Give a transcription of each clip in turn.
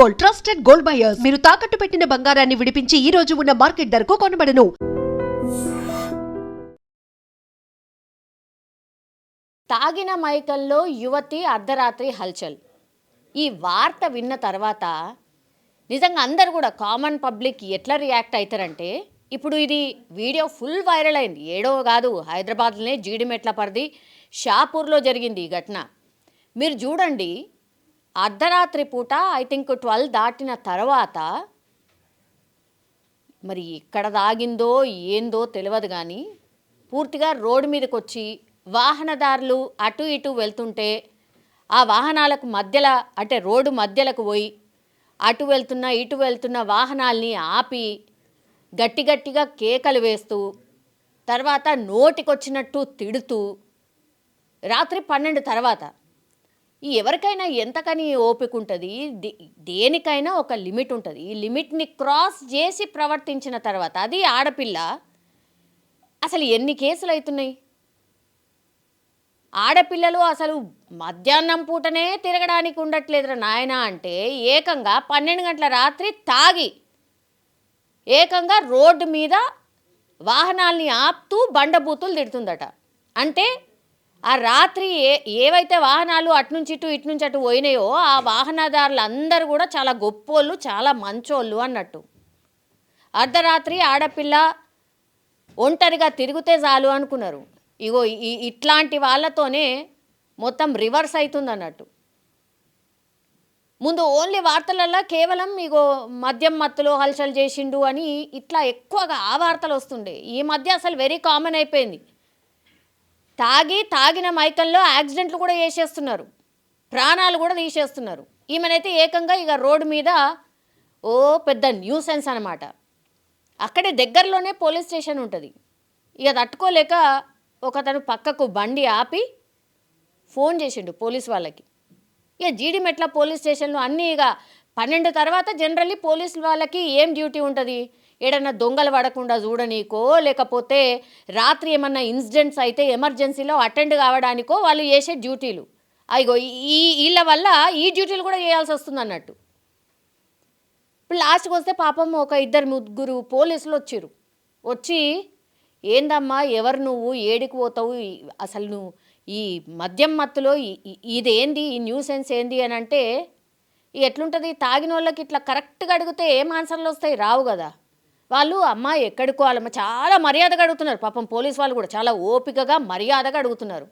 Gold, trusted gold buyers. మీరు తాకట్టు పెట్టిన బంగారాన్ని విడిపించి ఈ రోజు ఉన్న మార్కెట్ ధరకు కొనబడను. తాగిన మైకంలో యువతి అర్ధరాత్రి హల్చల్. ఈ వార్త విన్న తర్వాత నిజంగా అందరు కూడా కామన్ పబ్లిక్ ఎట్లా రియాక్ట్ అవుతారంటే, ఇప్పుడు ఇది వీడియో ఫుల్ వైరల్ అయింది. ఏడో కాదు, హైదరాబాద్లోనే జీడిమెట్ల పరిధి షాపూర్లో జరిగింది ఈ ఘటన. మీరు చూడండి, అర్ధరాత్రి పూట ఐ థింక్ 12 దాటిన తర్వాత మరి ఎక్కడ దాగిందో ఏందో తెలియదు, కానీ పూర్తిగా రోడ్డు మీదకి వచ్చి వాహనదారులు అటు ఇటు వెళ్తుంటే ఆ వాహనాలకు మధ్యలో, అంటే రోడ్డు మధ్యలకు పోయి అటు వెళ్తున్న ఇటు వెళ్తున్న వాహనాల్ని ఆపి గట్టి గట్టిగా కేకలు వేస్తూ, తర్వాత నోటికొచ్చినట్టు తిడుతూ, రాత్రి 12 తర్వాత ఎవరికైనా ఎంతకని ఓపిక ఉంటుంది, దేనికైనా ఒక లిమిట్ ఉంటుంది. ఈ లిమిట్ని క్రాస్ చేసి ప్రవర్తించిన తర్వాత, అది ఆడపిల్ల, అసలు ఎన్ని కేసులు అవుతున్నాయి? ఆడపిల్లలు అసలు మధ్యాహ్నం పూటనే తిరగడానికి ఉండట్లేదురా నాయన అంటే, ఏకంగా 12 గంటల రాత్రి తాగి ఏకంగా రోడ్డు మీద వాహనాల్ని ఆపుతూ బండబూతులు తిడుతుందట. అంటే ఆ రాత్రి ఏవైతే వాహనాలు అటునుంచి ఇటు ఇటునుంచి అటు పోయినాయో ఆ వాహనదారులు అందరూ కూడా చాలా గొప్పోళ్ళు, చాలా మంచోళ్ళు అన్నట్టు. అర్ధరాత్రి ఆడపిల్ల ఒంటరిగా తిరిగితే చాలు అనుకున్నారు. ఇగో ఇట్లాంటి వాళ్ళతోనే మొత్తం రివర్స్ అవుతుంది అన్నట్టు. ముందు ఓన్లీ వార్తలలో కేవలం ఇగో మద్యం మత్తులో హల్చల్ చేసిండు అని ఇట్లా ఎక్కువగా ఆ వార్తలు వస్తుండే. ఈ మధ్య అసలు వెరీ కామన్ అయిపోయింది. తాగిన మైకంలో యాక్సిడెంట్లు కూడా చేసేస్తున్నారు, ప్రాణాలు కూడా తీసేస్తున్నారు. ఈమెనైతే ఏకంగా ఇక రోడ్డు మీద ఓ పెద్ద న్యూసెన్స్ అనమాట. అక్కడే దగ్గరలోనే పోలీస్ స్టేషన్ ఉంటుంది. ఇక తట్టుకోలేక ఒకతను పక్కకు బండి ఆపి ఫోన్ చేసిండు పోలీస్ వాళ్ళకి. ఇక జీడిమెట్ల పోలీస్ స్టేషన్లో అన్నీ ఇక 12 తర్వాత జనరల్లీ పోలీసు వాళ్ళకి ఏం డ్యూటీ ఉంటుంది? ఏడన్నా దొంగలు పడకుండా చూడనీకో, లేకపోతే రాత్రి ఏమన్నా ఇన్సిడెంట్స్ అయితే ఎమర్జెన్సీలో అటెండ్ కావడానికో వాళ్ళు చేసే డ్యూటీలు. అయ్యో వీళ్ళ వల్ల ఈ డ్యూటీలు కూడా చేయాల్సి వస్తుంది అన్నట్టు. ఇప్పుడు లాస్ట్కి వస్తే పాపం ఒక 2-3 పోలీసులు వచ్చి ఏందమ్మా, ఎవరు నువ్వు, ఏడికి పోతావు, అసలు నువ్వు ఈ మద్యం మత్తులో ఇదేంది, ఈ న్యూసెన్స్ ఏంది అని అంటే, ఎట్లుంటుంది? తాగిన వాళ్ళకి ఇట్లా కరెక్ట్గా అడిగితే ఏం ఆన్సర్లు వస్తాయి? రావు కదా. వాళ్ళు అమ్మ ఎక్కడికో వాళ్ళమ్మ చాలా మర్యాదగా అడుగుతున్నారు. పాపం పోలీసు వాళ్ళు కూడా చాలా ఓపికగా మర్యాదగా అడుగుతున్నారు.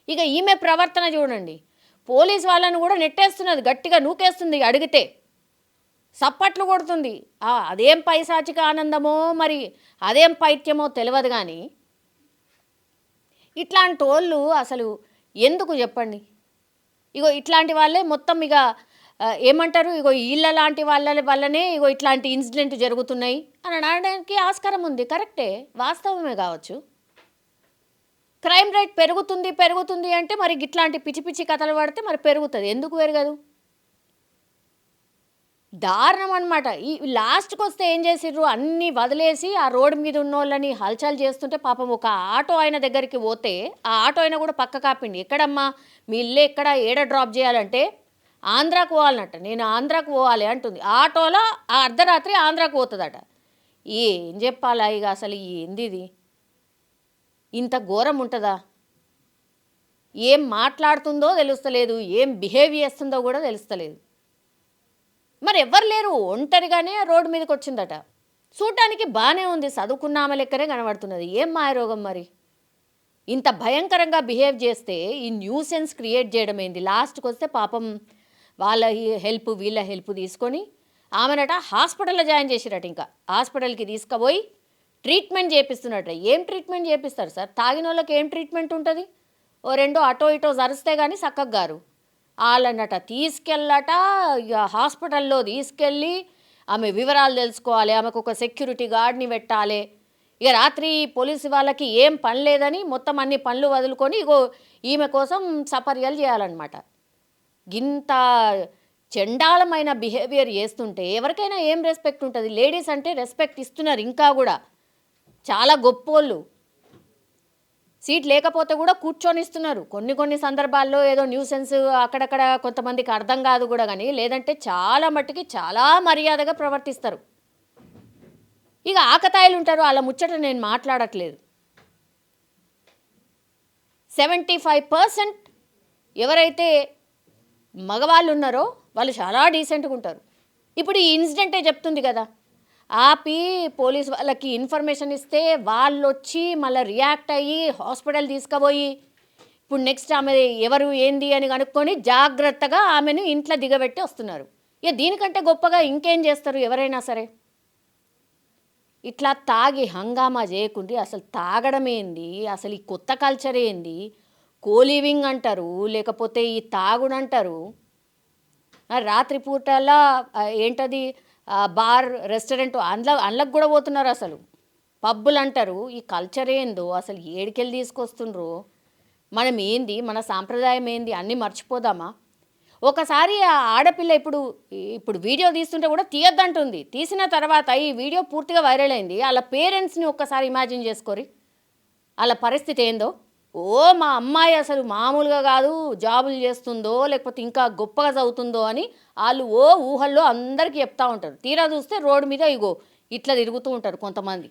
ఇక ఈమె ప్రవర్తన చూడండి, పోలీసు వాళ్ళని కూడా నెట్టేస్తున్నది, గట్టిగా నూకేస్తుంది, అడిగితే సప్పట్లు కొడుతుంది. అదేం పైశాచిక ఆనందమో మరి అదేం పైత్యమో తెలియదు, కానీ ఇట్లాంటి వాళ్ళు అసలు ఎందుకు చెప్పండి? ఇగో ఇట్లాంటి వాళ్ళే మొత్తం ఇక ఏమంటారు, ఇగో వీళ్ళ లాంటి వాళ్ళ వల్లనే ఇగో ఇట్లాంటి ఇన్సిడెంట్ జరుగుతున్నాయి అని అనడానికి ఆస్కారం ఉంది. కరెక్టే, వాస్తవమే కావచ్చు. క్రైమ్ రేట్ పెరుగుతుంది అంటే మరి ఇట్లాంటి పిచ్చి పిచ్చి కథలు పడితే మరి పెరుగుతుంది, ఎందుకు పెరగదు? దారుణం అనమాట. ఈ లాస్ట్కి వస్తే ఏం చేసిర్రు, అన్నీ వదిలేసి ఆ రోడ్డు మీద ఉన్న వాళ్ళని హల్చల్ చేస్తుంటే పాపం ఒక ఆటో ఆయన దగ్గరికి పోతే ఆ ఆటో ఆయన కూడా పక్క కాపిండి. ఎక్కడమ్మా మీ ఇల్లు, ఎక్కడ, ఏడ డ్రాప్ చేయాలంటే ఆంధ్రాకు పోవాలన్నట్ట. నేను ఆంధ్రాకు పోవాలి అంటుంది. ఆటోలో ఆ అర్ధరాత్రి ఆంధ్రాకు పోతుందట. ఏం చెప్పాలా ఇక, అసలు ఏంది ఇది? ఇంత ఘోరం ఉంటుందా? ఏం మాట్లాడుతుందో తెలుస్తలేదు, ఏం బిహేవ్ చేస్తుందో కూడా తెలుస్తలేదు. మరి ఎవ్వరు లేరు, ఒంటరిగానే రోడ్డు మీదకి వచ్చిందట. చూడటానికి బాగానే ఉంది, చదువుకున్న ఆమె లెక్కనే కనబడుతున్నది. ఏం మాయరోగం మరి? ఇంత భయంకరంగా బిహేవ్ చేస్తే ఈ న్యూసెన్స్ క్రియేట్ చేయడం ఏంది? లాస్ట్కి వస్తే పాపం వాళ్ళ హెల్ప్ వీళ్ళ హెల్ప్ తీసుకొని ఆమెనట హాస్పిటల్లో జాయిన్ చేసిరట. ఇంకా హాస్పిటల్కి తీసుకుపోయి ట్రీట్మెంట్ చేపిస్తున్నట్ట. ఏం ట్రీట్మెంట్ చేపిస్తారు సార్? తాగిన వాళ్ళకి ఏం ట్రీట్మెంట్ ఉంటుంది? ఓ రెండో అటో ఇటో జరిస్తే కానీ చక్కగా గారు వాళ్ళనట తీసుకెళ్ళట. ఇక హాస్పిటల్లో తీసుకెళ్ళి ఆమె వివరాలు తెలుసుకోవాలి, ఆమెకు ఒక సెక్యూరిటీ గార్డ్ని పెట్టాలి. ఇక రాత్రి పోలీసు వాళ్ళకి ఏం పని లేదని మొత్తం అన్ని పనులు వదులుకొని ఇగో ఈమె కోసం సపర్యలు చేయాలన్నమాట. ఇంత చండాలమైన బిహేవియర్ చేస్తుంటే ఎవరికైనా ఏం రెస్పెక్ట్ ఉంటుంది? లేడీస్ అంటే రెస్పెక్ట్ ఇస్తున్నారు ఇంకా కూడా, చాలా గొప్పోళ్ళు. సీట్ లేకపోతే కూడా కూర్చొనిస్తున్నారు. కొన్ని సందర్భాల్లో ఏదో న్యూసెన్స్ అక్కడక్కడ కొంతమందికి అర్థం కాదు కూడా, కానీ లేదంటే చాలా మట్టుకి చాలా మర్యాదగా ప్రవర్తిస్తారు. ఇక ఆకతాయిలు ఉంటారు, వాళ్ళ ముచ్చట నేను మాట్లాడట్లేదు. 75% ఎవరైతే మగవాళ్ళు ఉన్నారో వాళ్ళు చాలా డీసెంట్గా ఉంటారు. ఇప్పుడు ఈ ఇన్సిడెంటే చెప్తుంది కదా, ఆపి పోలీస్ వాళ్ళకి ఇన్ఫర్మేషన్ ఇస్తే వాళ్ళు వచ్చి మళ్ళీ రియాక్ట్ అయ్యి హాస్పిటల్ తీసుకుపోయి ఇప్పుడు నెక్స్ట్ ఆమె ఎవరు ఏంది అని కనుక్కొని జాగ్రత్తగా ఆమెను ఇంట్లో దిగబెట్టి వస్తున్నారు. ఇక దీనికంటే గొప్పగా ఇంకేం చేస్తారు ఎవరైనా సరే. ఇట్లా తాగి హంగామా చేయకుండా అసలు తాగడం ఏంది, అసలు ఈ కొత్త కల్చర్ ఏంది, కోలివింగ్ అంటారు, లేకపోతే ఈ తాగుడు అంటారు. రాత్రిపూటలా ఏంటది బార్ రెస్టారెంట్ అందులోకి కూడా పోతున్నారు. అసలు పబ్బులు అంటారు. ఈ కల్చర్ ఏందో అసలు ఏడికెళ్ళి తీసుకొస్తుండ్రో, మనం ఏంది, మన సాంప్రదాయం ఏంది అన్నీ మర్చిపోదామా? ఒకసారి ఆ ఆడపిల్ల ఇప్పుడు వీడియో తీస్తుంటే కూడా తీయద్దంటుంది. తీసిన తర్వాత ఈ వీడియో పూర్తిగా వైరల్ అయింది. వాళ్ళ పేరెంట్స్ని ఒక్కసారి ఇమాజిన్ చేసుకోరి, వాళ్ళ పరిస్థితి ఏందో. మా అమ్మాయి అసలు మామూలుగా కాదు, జాబులు చేస్తుందో లేకపోతే ఇంకా గొప్పగా చదువుతుందో అని వాళ్ళు ఊహల్లో అందరికీ చెప్తూ ఉంటారు. తీరా చూస్తే రోడ్డు మీద ఇట్లా తిరుగుతూ ఉంటారు కొంతమంది.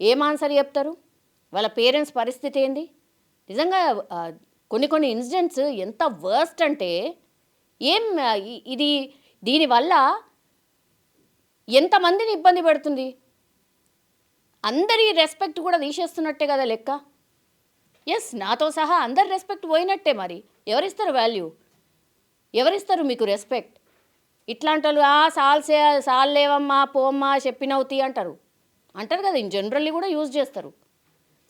ఏం ఆన్సర్ చెప్తారు? వాళ్ళ పేరెంట్స్ పరిస్థితి ఏంది? నిజంగా కొన్ని ఇన్సిడెంట్స్ ఎంత వర్స్ట్ అంటే దీనివల్ల ఎంతమందిని ఇబ్బంది పెడుతుంది. అందరి రెస్పెక్ట్ కూడా తీసేస్తున్నట్టే కదా లెక్క. ఎస్, నాతో సహా అందరి రెస్పెక్ట్ పోయినట్టే. మరి ఎవరిస్తారు వాల్యూ, ఎవరిస్తారు మీకు రెస్పెక్ట్? ఇట్లాంటి వాళ్ళు సాల్లేవమ్మా పోమ్మా చెప్పినవుతీ అంటారు కదా, ఇన్ జనరల్లీ కూడా యూజ్ చేస్తారు.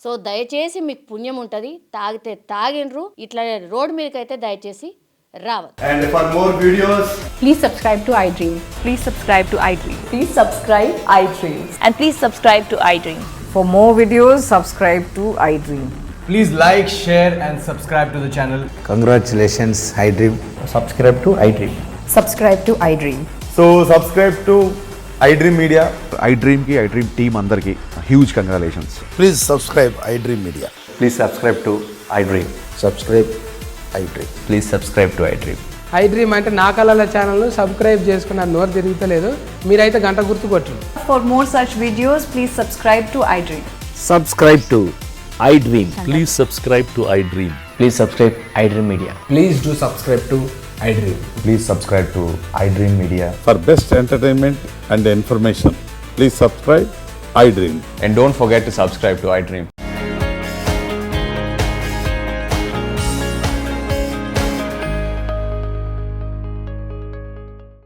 సో దయచేసి మీకు పుణ్యం ఉంటుంది, తాగితే తాగిండ్రు, ఇట్లా రోడ్ మీదకైతే దయచేసి రావద్దు. And for more videos, Please subscribe to iDream. Please subscribe to iDream. Please subscribe iDream. And please subscribe to iDream. For more videos, subscribe to iDream. please like, share and subscribe to the channel. Congratulations, iDream. Subscribe to iDream. Subscribe to iDream. So subscribe to iDream Media. iDream की iDream team अंदर की huge congratulations. Please subscribe iDream Media. Please subscribe to iDream. Subscribe iDream. Please subscribe to iDream. iDream అంటే నా కళల ఛానల్ను subscribe చేసుకున్న నోరు తిరుగుతలేదు, మీరైతే గంట గుర్తు కొట్టండి. For more such videos, please subscribe to iDream. Subscribe to iDream. Please subscribe to iDream. Please subscribe iDream Media. Please do subscribe to iDream. Please subscribe to iDream Media. For best entertainment and information, please subscribe iDream. And don't forget to subscribe to iDream.